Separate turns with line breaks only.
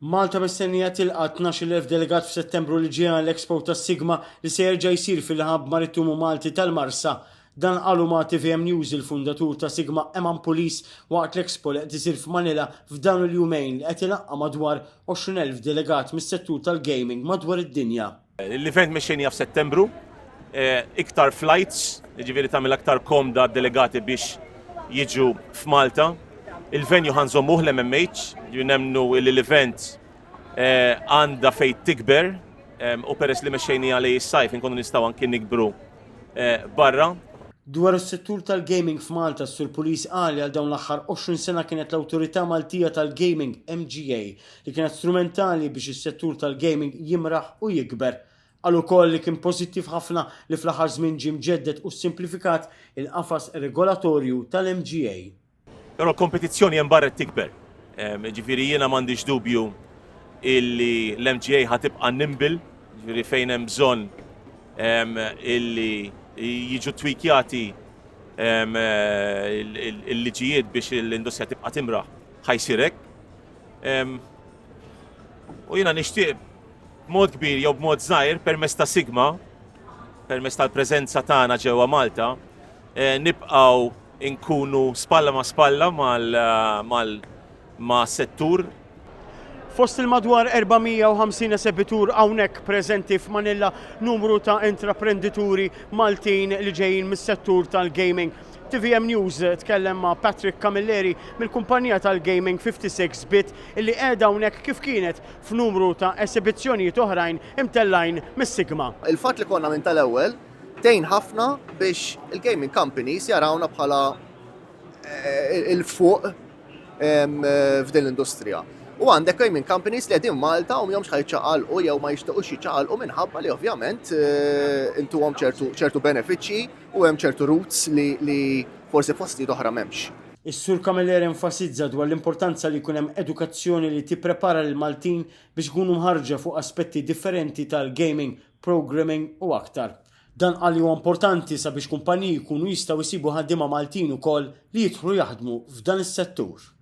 Malta mistennija tilqa 12,000 delegat f'Settembru li ġie għall-EXPO tas-SiGMA li se jerġa' jsir fil-ħabb Marittimu Malti tal-Marsa. Dan qalu ma' TVM News il-fundatur ta' SiGMA Eman Police waqt l-EXPO li qed isir f'Manila f'dawn il-jumejn li qed ilaqqa madwar 20,000 delegat mis-settur tal-gaming madwar id-dinja.
L-event mexxejnija f'Settembru, iktar flights, jiġifieri tagħmel aktar komda delegati biex jiġu f'Malta. Il-venju ħanżommuh l-MMH, nemnu l-event għanda fejn tikber u peress li mexxejnija li s-sajf inkunu nistgħu anki nikbru barra.
Dwar is-settur tal-gaming f'Malta, s-Sur Police qal għal dawn l-aħħar 20 sena kienet l-Awtorità Maltija tal-Gaming MGA li kienet strumentali biex is-settur tal-gaming jimraħ u jikber. Qal ukoll li kien pożittiv ħafna li fl-aħħar żmien ġie mġedded u simplifikat il-qafas regolatorju tal-MGA.
Però l-kompetizzjoni hemm barra tikber. Ġifieri jiena m'għandix dubju illi l-MGA ħatibqa' nimbil, ġifieri fejn hemm bżonn illi jiġu twikjati il-liġijiet biex l-industrija tibqa' timraħ ħajsir hekk. U jiena nixtieq b'mod kbir jew b'mod żgħir permezz ta' SiGMA, permezz tal-preżenza tagħna ġewwa Malta, nibqgħu inkunu spalla ma' spalla ma' settur.
Fost il-madwar 450 esebitur hawnhekk preżenti f'Manila numru ta' intraprendituri Maltin li ġejjin mis-settur tal-gaming. TVM News tkellem ma' Patrick Camilleri mill-kumpanija tal-gaming 56-bit illi qiegħda hawnhekk kif kienet f'numru ta' esibizzjonijiet oħrajn imtellajn mis-SiGMA.
Il-fatt li konna minn tal-ewwel tgħin ħafna biex il-gaming companies jarawna bħala il-fuq f'din l-industrija. U għandek gaming companies li qegħdin Malta u mhomx ħajċaqalqu jew ma jixtiequx jiċċaqalqu minħabba li ovvjament intuhom ċertu benefiċċji u hemm ċertu roots li forsi postijiet oħra m'hemmx.
Is-Sur Camilleri enfasizza dwar l-importanza li jkun hemm edukazzjoni li tipprepara lil Maltin biex ikunu mħarġa fuq aspetti differenti tal-gaming, programming u aktar. Dan qal li huwa importanti sabiex kumpaniji jkunu jistgħu jsibu ħaddiema Maltin ukoll li jidħlu jaħdmu f'dan is-settur.